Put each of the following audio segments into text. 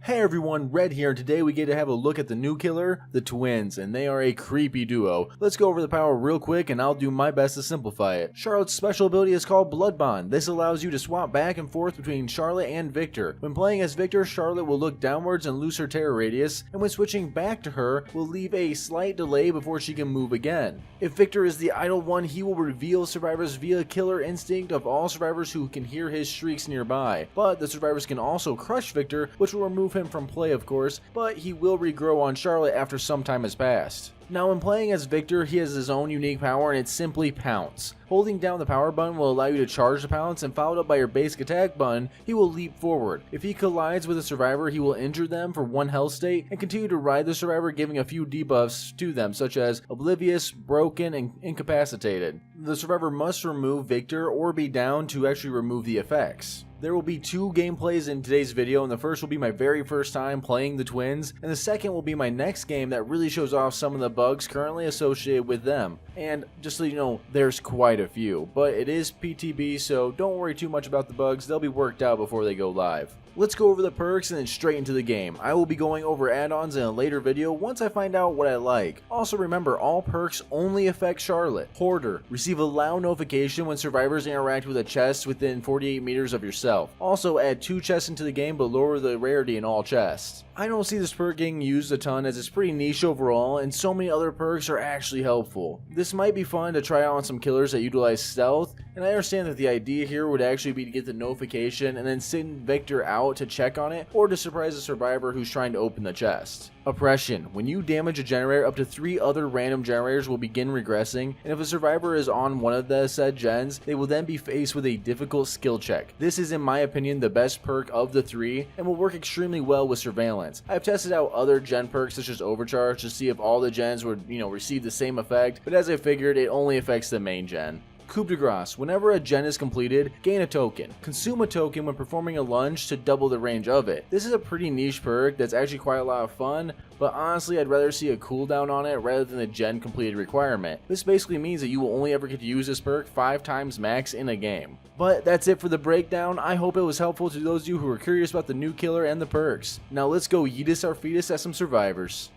Hey everyone, Red here, and today we get to have a look at the new killer, the twins, and they are a creepy duo. Let's go over the power real quick and I'll do my best to simplify it. Charlotte's special ability is called Blood Bond. This allows you to swap back and forth between Charlotte and Victor. When playing as Victor, Charlotte will look downwards and lose her terror radius, and when switching back to her, will leave a slight delay before she can move again. If Victor is the idle one, he will reveal survivors via killer instinct of all survivors who can hear his shrieks nearby, but the survivors can also crush Victor, which will remove him from play of course, but he will regrow on Charlotte after some time has passed. Now when playing as Victor, he has his own unique power and it's simply Pounce. Holding down the power button will allow you to charge the Pounce, and followed up by your basic attack button, he will leap forward. If he collides with a survivor, he will injure them for 1 health state and continue to ride the survivor, giving a few debuffs to them such as oblivious, broken, and incapacitated. The survivor must remove Victor or be down to actually remove the effects. There will be 2 gameplays in today's video, and the first will be my very first time playing the twins, and the second will be my next game that really shows off some of the bugs currently associated with them. And just so you know, there's quite a few, but it is PTB, so don't worry too much about the bugs, they'll be worked out before they go live. Let's go over the perks and then straight into the game. I will be going over add-ons in a later video once I find out what I like. Also remember, all perks only affect Charlotte. Hoarder. Receive a loud notification when survivors interact with a chest within 48 meters of yourself. Also add 2 chests into the game but lower the rarity in all chests. I don't see this perk getting used a ton as it's pretty niche overall, and so many other perks are actually helpful. This might be fun to try out on some killers that utilize stealth, and I understand that the idea here would actually be to get the notification and then send Victor out to check on it, or to surprise a survivor who's trying to open the chest. Oppression. When you damage a generator, up to 3 other random generators will begin regressing, and if a survivor is on one of the said gens, they will then be faced with a difficult skill check. This is in my opinion the best perk of the 3 and will work extremely well with surveillance. I've tested out other gen perks such as Overcharge to see if all the gens would, receive the same effect, but as I figured, it only affects the main gen. Coup de grace. Whenever a gen is completed, gain a token. Consume a token when performing a lunge to double the range of it. This is a pretty niche perk that's actually quite a lot of fun, but honestly I'd rather see a cooldown on it rather than the gen completed requirement. This basically means that you will only ever get to use this perk 5 times max in a game. But that's it for the breakdown. I hope it was helpful to those of you who are curious about the new killer and the perks. Now let's go yeetus our fetus at some survivors.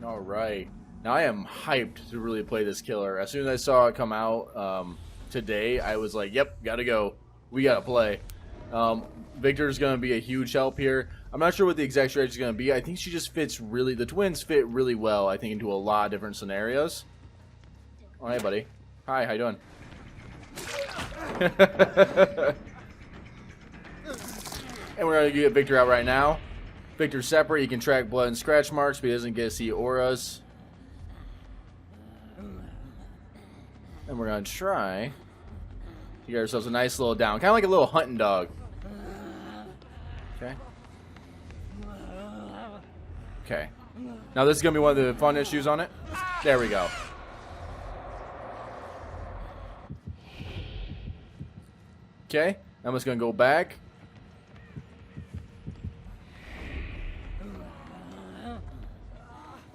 Alright, now I am hyped to really play this killer. As soon as I saw it come out today, I was like, yep, gotta go. We gotta play. Victor's gonna be a huge help here. I'm not sure what the exact strategy is gonna be. I think she just fits really, the twins fit really well, I think, into a lot of different scenarios. Oh, hey, buddy. Hi, how you doing? And we're gonna get Victor out right now. Victor's separate, he can track blood and scratch marks, but he doesn't get to see auras. And we're going to try to get ourselves a nice little down. Kind of like a little hunting dog. Okay. Okay. Now this is going to be one of the fun issues on it. There we go. Okay. I'm just going to go back.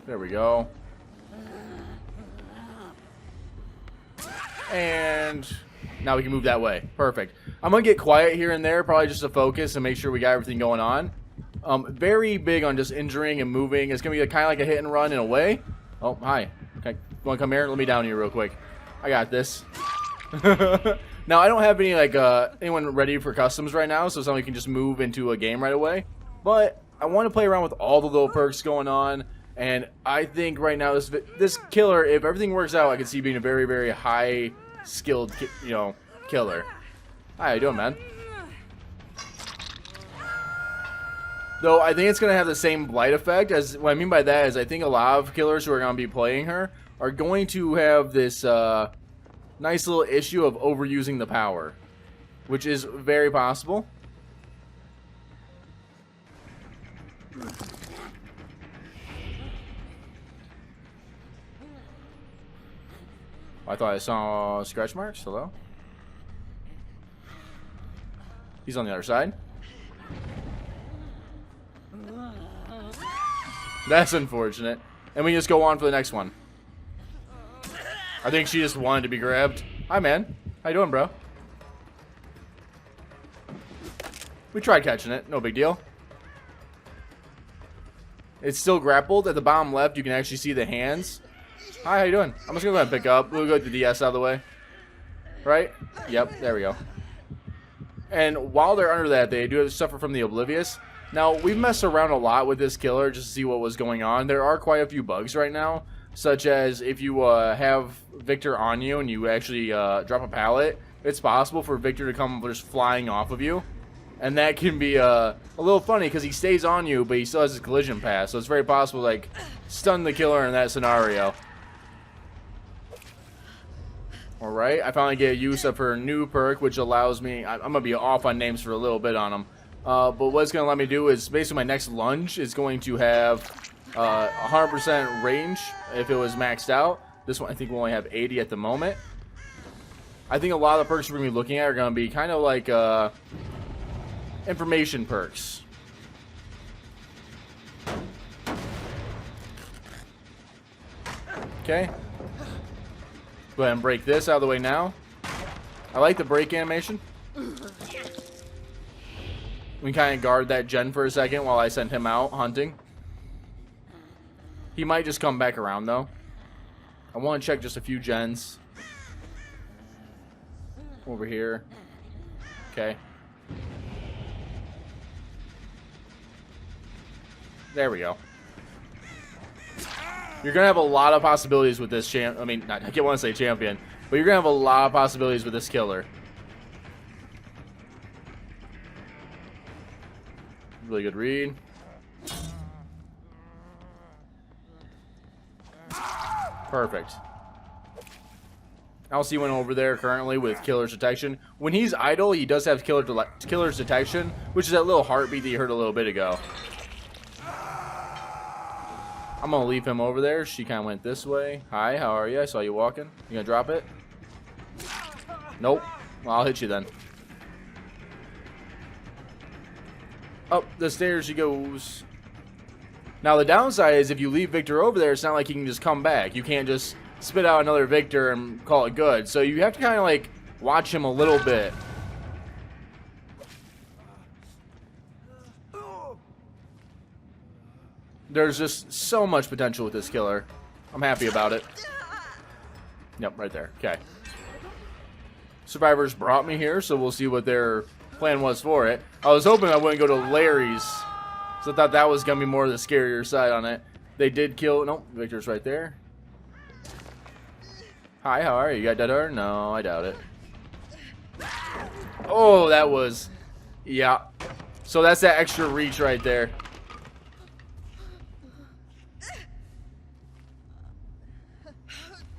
There we go. And now we can move that way. Perfect. I'm going to get quiet here and there, probably just to focus and make sure we got everything going on. Very big on just injuring and moving. It's going to be kind of like a hit and run in a way. Oh, hi. Okay. You want to come here? Let me down here real quick. I got this. Now, I don't have any, anyone ready for customs right now, so somebody can just move into a game right away. But I want to play around with all the little perks going on. And I think right now this killer, if everything works out, I can see being a very, very high skilled, killer. Hi, how you doing, man? Though I think it's gonna have the same blight effect. As what I mean by that is, I think a lot of killers who are gonna be playing her are going to have this nice little issue of overusing the power, which is very possible. I thought I saw scratch marks. Hello? He's on the other side. That's unfortunate. And we just go on for the next one. I think she just wanted to be grabbed. Hi, man. How you doing, bro? We tried catching it. No big deal. It's still grappled. At the bottom left, you can actually see the hands. Hi, how you doing? I'm just going to go ahead and pick up. We'll go with the DS out of the way. Right? Yep, there we go. And while they're under that, they do suffer from the Oblivious. Now, we've messed around a lot with this killer just to see what was going on. There are quite a few bugs right now, such as if you have Victor on you and you actually drop a pallet, it's possible for Victor to come just flying off of you. And that can be a little funny because he stays on you, but he still has his collision pass. So it's very possible to, like, stun the killer in that scenario. Alright, I finally get use of her new perk, which allows me... I'm going to be off on names for a little bit on them. But what it's going to let me do is, basically my next lunge is going to have 100% range if it was maxed out. This one I think will only have 80 at the moment. I think a lot of the perks we're going to be looking at are going to be kind of like information perks. Okay. Go ahead and break this out of the way now. I like the break animation. We kind of guard that gen for a second while I send him out hunting. He might just come back around though. I want to check just a few gens. Over here. Okay. There we go. You're going to have a lot of possibilities with this I mean, I can't want to say champion, but you're going to have a lot of possibilities with this killer. Really good read. Perfect. I don't see one over there currently with killer's detection. When he's idle, he does have killer's detection, which is that little heartbeat that you heard a little bit ago. I'm going to leave him over there. She kind of went this way. Hi, how are you? I saw you walking. You going to drop it? Nope. Well, I'll hit you then. Up the stairs she goes. Now, the downside is if you leave Victor over there, it's not like he can just come back. You can't just spit out another Victor and call it good. So you have to kind of like watch him a little bit. There's just so much potential with this killer. I'm happy about it. Yep, right there. Okay. Survivors brought me here, so we'll see what their plan was for it. I was hoping I wouldn't go to Larry's, so I thought that was going to be more of the scarier side on it. They did kill... Nope, Victor's right there. Hi, how are you? You got dead air? No, I doubt it. Oh, that was... Yeah. So that's that extra reach right there.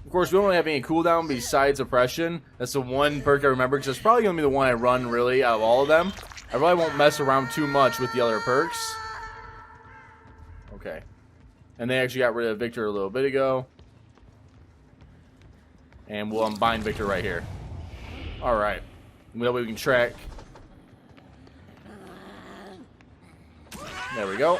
Of course, we don't really have any cooldown besides Oppression. That's the one perk I remember, because it's probably going to be the one I run, really, out of all of them. I really won't mess around too much with the other perks. Okay. And they actually got rid of Victor a little bit ago. And we'll unbind Victor right here. Alright. That way we can track. There we go.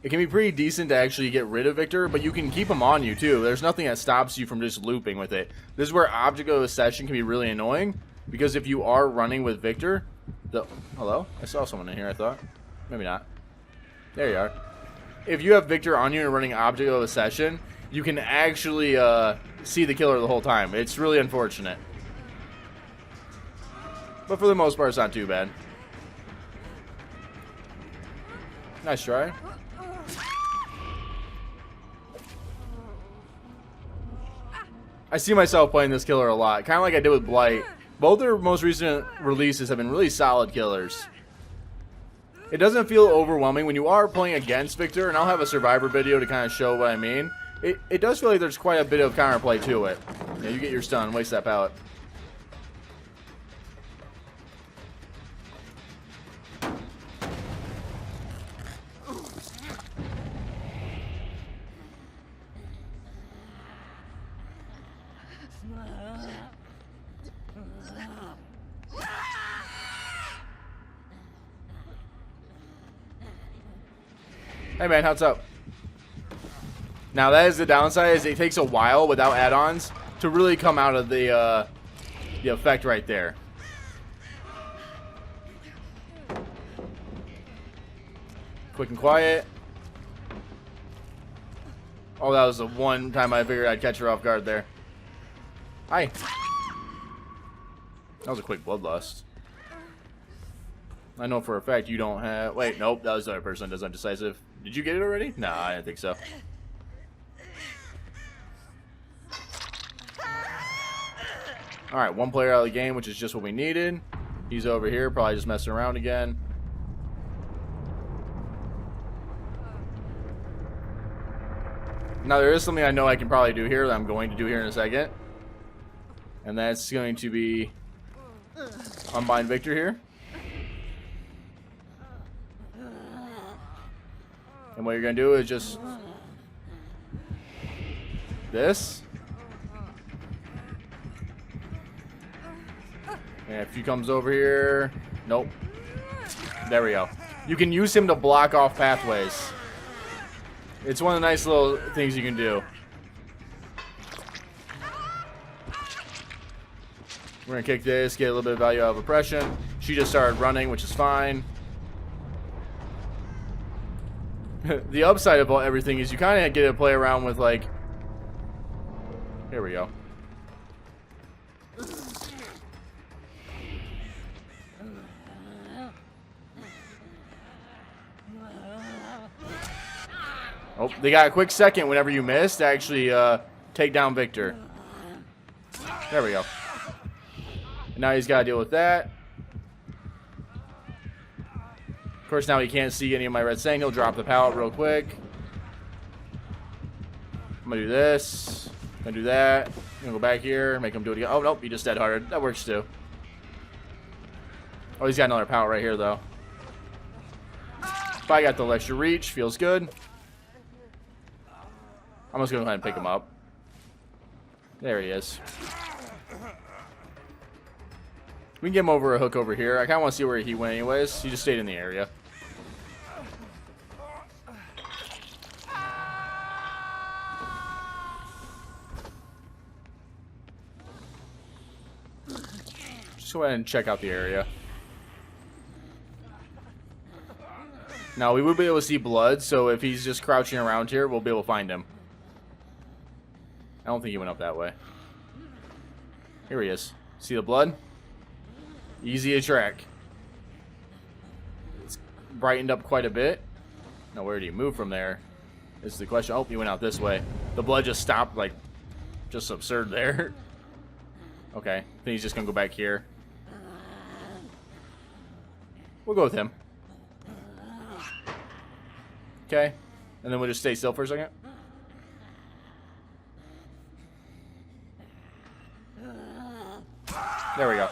It can be pretty decent to actually get rid of Victor, but you can keep him on you too. There's nothing that stops you from just looping with it. This is where Object of Obsession can be really annoying, because if you are running with Victor... Hello? I saw someone in here, I thought. Maybe not. There you are. If you have Victor on you and running Object of Obsession, you can actually see the killer the whole time. It's really unfortunate. But for the most part, it's not too bad. Nice try. I see myself playing this killer a lot, kind of like I did with Blight. Both their most recent releases have been really solid killers. It doesn't feel overwhelming when you are playing against Victor, and I'll have a Survivor video to kind of show what I mean. It does feel like there's quite a bit of counterplay to it. Yeah, you get your stun, waste that pallet. Hey man, what's up? Now that is the downside, is it takes a while without add-ons to really come out of the effect right there. Quick and quiet. Oh, that was the one time I figured I'd catch her off guard there. Hi. That was a quick bloodlust. I know for a fact you don't have... Wait, nope, that was the other person that does undecisive. Did you get it already? Nah, I didn't think so. Alright, one player out of the game, which is just what we needed. He's over here, probably just messing around again. Now, there is something I know I can probably do here that I'm going to do here in a second. And that's going to be unbind Victor here. And what you're going to do is just this. And if he comes over here, nope. There we go. You can use him to block off pathways. It's one of the nice little things you can do. We're gonna kick this, get a little bit of value out of oppression. She just started running, which is fine. The upside of everything is you kind of get to play around with, like... Here we go. Oh, they got a quick second whenever you miss to actually take down Victor. There we go. And now he's got to deal with that. Of course, now he can't see any of my red saying. He'll drop the pallet real quick. I'm going to do this. I'm going to do that. I'm going to go back here. Make him do it again. Oh, nope. He just dead harded. That works, too. Oh, he's got another pallet right here, though. If I got the extra reach, feels good. I'm just going to go ahead and pick him up. There he is. We can get him over a hook over here. I kind of want to see where he went anyways. He just stayed in the area. Just go ahead and check out the area. Now, we would be able to see blood, so if he's just crouching around here, we'll be able to find him. I don't think he went up that way. Here he is. See the blood? Easy to track. It's brightened up quite a bit. Now, where did he move from there? Is the question. Oh, he went out this way. The blood just stopped, like, just absurd there. Okay. I think he's just going to go back here. We'll go with him. Okay. And then we'll just stay still for a second. There we go.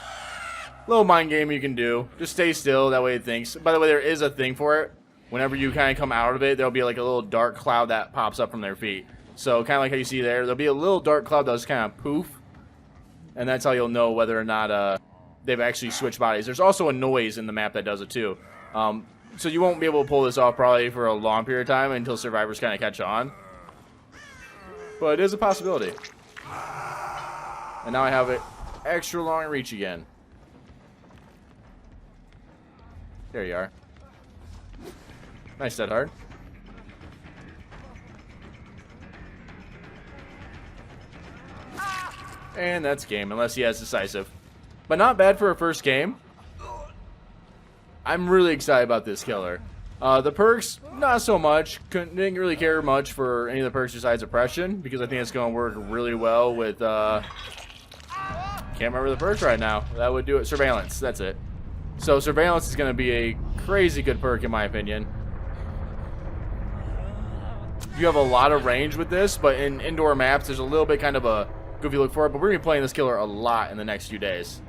Little mind game you can do. Just stay still, that way it thinks. By the way, there is a thing for it. Whenever you kind of come out of it, there'll be like a little dark cloud that pops up from their feet. So kind of like how you see there, there'll be a little dark cloud that'll just kind of poof. And that's how you'll know whether or not they've actually switched bodies. There's also a noise in the map that does it too. So you won't be able to pull this off probably for a long period of time until survivors kind of catch on. But it is a possibility. And now I have it extra long reach again. There you are. Nice dead hard. And that's game, unless he has decisive. But not bad for a first game. I'm really excited about this killer. The perks, not so much. Didn't really care much for any of the perks besides oppression, because I think it's going to work really well with, can't remember the perks right now. That would do it. Surveillance, that's it. So surveillance is going to be a crazy good perk in my opinion. You have a lot of range with this, but in indoor maps, there's a little bit kind of a goofy look for it, but we're going to be playing this killer a lot in the next few days.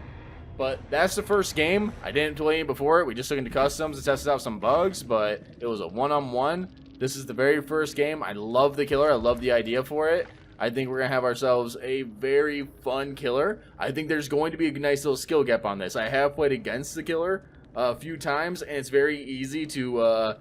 But that's the first game. I didn't play it before. We just took into customs to test out some bugs, but it was a one-on-one. This is the very first game. I love the killer. I love the idea for it. I think we're going to have ourselves a very fun killer. I think there's going to be a nice little skill gap on this. I have played against the killer a few times, and it's very easy to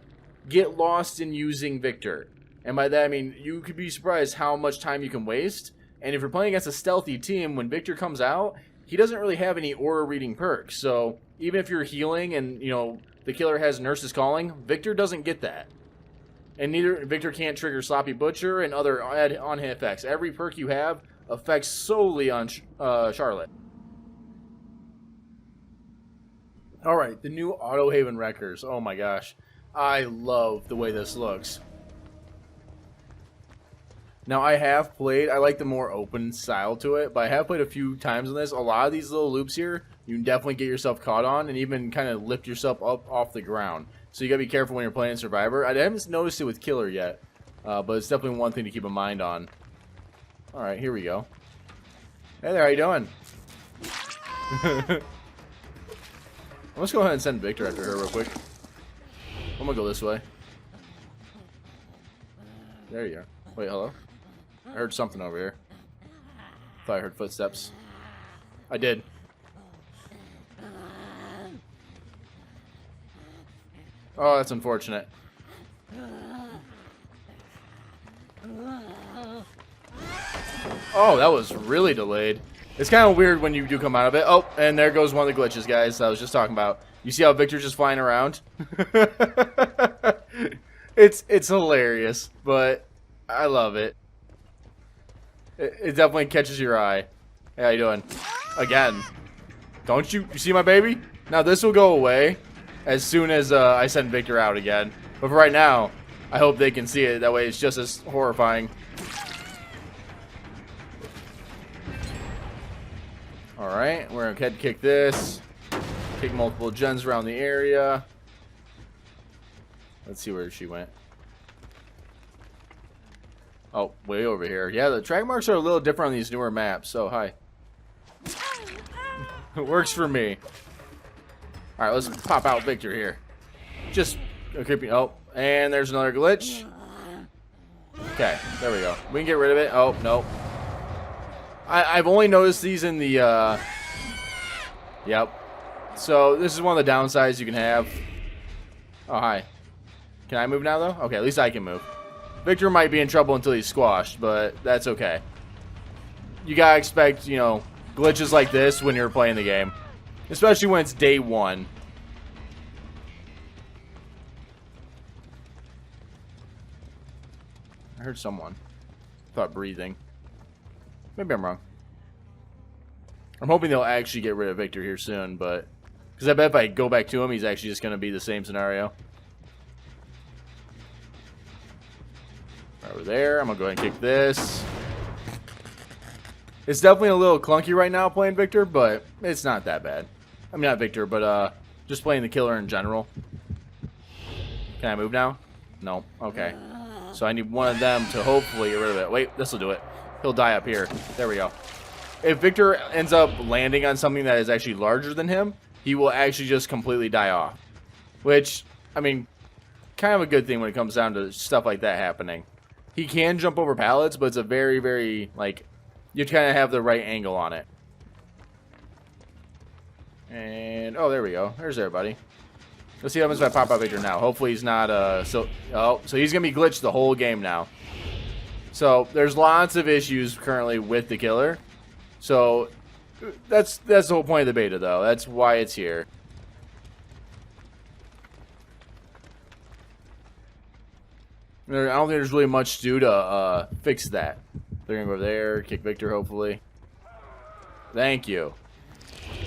get lost in using Victor. And by that I mean you could be surprised how much time you can waste. And if you're playing against a stealthy team, when Victor comes out, he doesn't really have any aura reading perks. So even if you're healing and, you know, the killer has Nurse's Calling, Victor doesn't get that. And neither Victor can't trigger Sloppy Butcher and other on-hit effects. Every perk you have affects solely on Charlotte. Alright, the new Auto Haven Wreckers. Oh my gosh. I love the way this looks. Now, I have played, I like the more open style to it, but I have played a few times on this. A lot of these little loops here, you can definitely get yourself caught on and even kind of lift yourself up off the ground. So you gotta be careful when you're playing Survivor. I haven't noticed it with Killer yet, but it's definitely one thing to keep in mind on. Alright, here we go. Hey there, how you doing? Let's go ahead and send Victor after her real quick. I'm gonna go this way. There you are. Wait, hello? I heard something over here. Thought I heard footsteps. I did. Oh, that's unfortunate. Oh, that was really delayed. It's kind of weird when you do come out of it. Oh, and there goes one of the glitches, guys, I was just talking about. You see how Victor's just flying around? It's hilarious, but I love it. It definitely catches your eye. Hey, how you doing? Again. Don't you see my baby? Now, this will go away as soon as I send Victor out again. But for right now, I hope they can see it. That way it's just as horrifying. Alright, we're going to head kick this. Kick multiple gens around the area. Let's see where she went. Oh, way over here. Yeah, the track marks are a little different on these newer maps. So, hi. It works for me. Alright, let's pop out Victor here. Just a creepy. Oh, and there's another glitch. Okay, there we go. We can get rid of it. Oh, no. I've only noticed these in the, Yep. So, this is one of the downsides you can have. Oh, hi. Can I move now, though? Okay, at least I can move. Victor might be in trouble until he's squashed, but that's okay. You gotta expect, you know, glitches like this when you're playing the game. Especially when it's day one. I heard someone. Thought breathing. Maybe I'm wrong. I'm hoping they'll actually get rid of Victor here soon, but... Because I bet if I go back to him, he's actually just going to be the same scenario. Over there. I'm going to go ahead and kick this. It's definitely a little clunky right now playing Victor, but it's not that bad. I mean, not Victor, but just playing the killer in general. Can I move now? No. Okay. So I need one of them to hopefully get rid of it. Wait, this will do it. He'll die up here. There we go. If Victor ends up landing on something that is actually larger than him, he will actually just completely die off. Which, I mean, kind of a good thing when it comes down to stuff like that happening. He can jump over pallets, but it's a very, very, like, you kind of have the right angle on it. And, oh, there we go. There's everybody. Let's see what happens if I pop out Victor now. Hopefully he's not, so he's going to be glitched the whole game now. So, there's lots of issues currently with the killer. So, that's the whole point of the beta, though. That's why it's here. I don't think there's really much to do to fix that. They're going to go over there, kick Victor, hopefully. Thank you.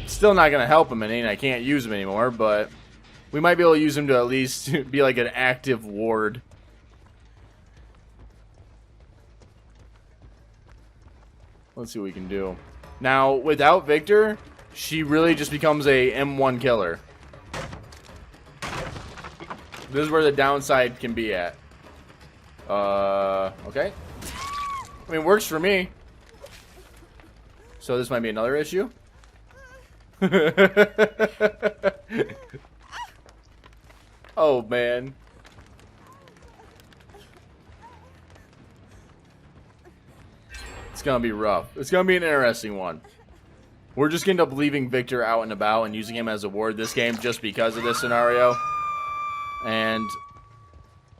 Still not going to help him any, and I can't use him anymore, but we might be able to use him to at least be like an active ward. Let's see what we can do. Now, without Victor, she really just becomes a M1 killer. This is where the downside can be at. Okay. I mean, it works for me. So this might be another issue. Oh, man. It's gonna be rough. It's gonna be an interesting one. We're just gonna end up leaving Victor out and about and using him as a ward this game just because of this scenario. And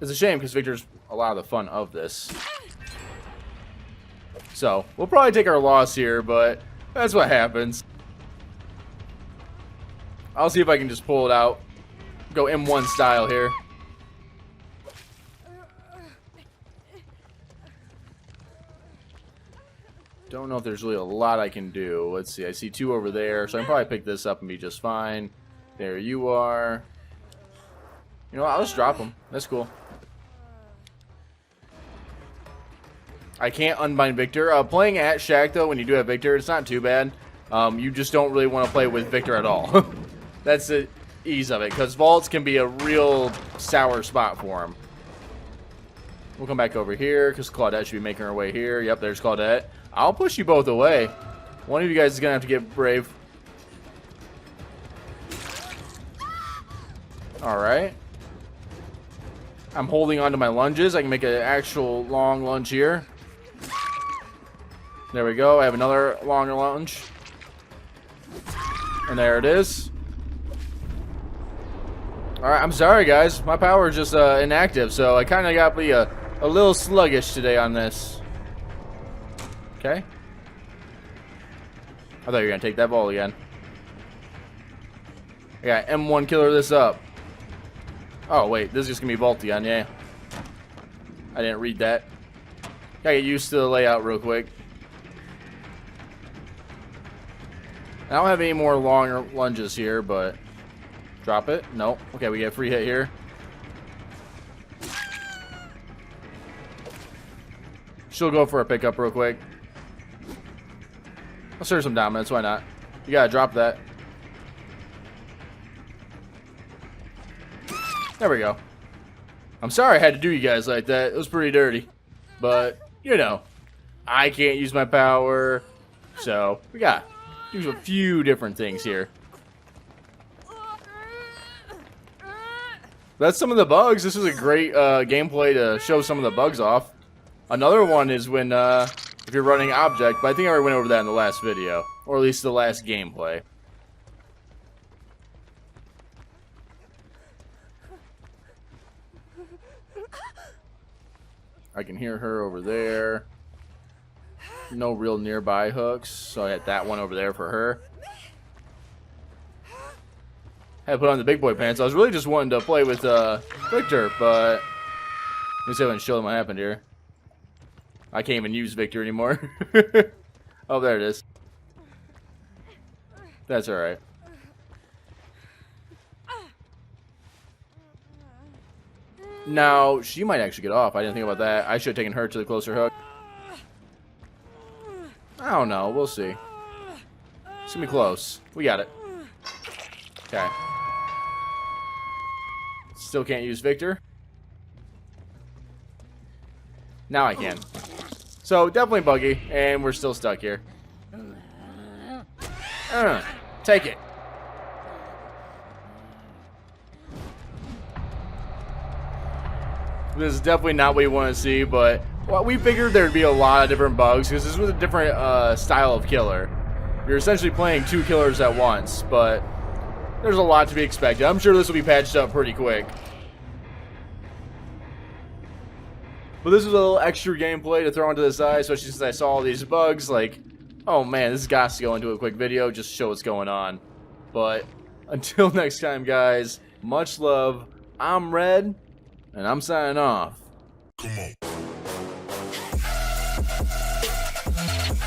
It's a shame because Victor's a lot of the fun of this. So, we'll probably take our loss here, but that's what happens. I'll see if I can just pull it out. Go M1 style here. Don't know if there's really a lot I can do. Let's see. I see 2 over there, so I can probably pick this up and be just fine. There you are. You know what? I'll just drop them. That's cool. I can't unbind Victor. Playing at Shack, though, when you do have Victor, it's not too bad. You just don't really want to play with Victor at all. That's the ease of it, because vaults can be a real sour spot for him. We'll come back over here, because Claudette should be making her way here. Yep, there's Claudette. I'll push you both away. One of you guys is going to have to get brave. Alright. I'm holding on to my lunges. I can make an actual long lunge here. There we go. I have another longer lunge. And there it is. Alright, I'm sorry guys. My power is just inactive, so I kind of got to be a little sluggish today on this. Okay. I thought you were going to take that ball again. I got M1 killer this up. Oh, wait. This is just going to be vault again, yeah. I didn't read that. Gotta get used to the layout real quick. I don't have any more long lunges here, but... Drop it. Nope. Okay, we get a free hit here. She'll go for a pickup real quick. I'll serve some dominance. Why not? You gotta drop that. There we go. I'm sorry I had to do you guys like that. It was pretty dirty. But, you know, I can't use my power. So, we got to do a few different things here. That's some of the bugs. This is a great gameplay to show some of the bugs off. Another one is when, if you're running object, but I think I already went over that in the last video. Or at least the last gameplay. I can hear her over there. No real nearby hooks, so I had that one over there for her. Had to put on the big boy pants. I was really just wanting to play with Victor, but let me see if I can show them what happened here. I can't even use Victor anymore. Oh, there it is. That's alright. Now, she might actually get off. I didn't think about that. I should have taken her to the closer hook. I don't know. We'll see. It's going to be close. We got it. Okay. Still can't use Victor. Now I can. So, definitely buggy. And we're still stuck here. Take it. This is definitely not what you want to see, but well, we figured there'd be a lot of different bugs because this was a different style of killer. You're essentially playing 2 killers at once, but there's a lot to be expected. I'm sure this will be patched up pretty quick. But this is a little extra gameplay to throw onto the side, especially since I saw all these bugs. Like, oh man, this has got to go into a quick video just to show what's going on. But until next time, guys, much love. I'm Red. And I'm signing off. Come on.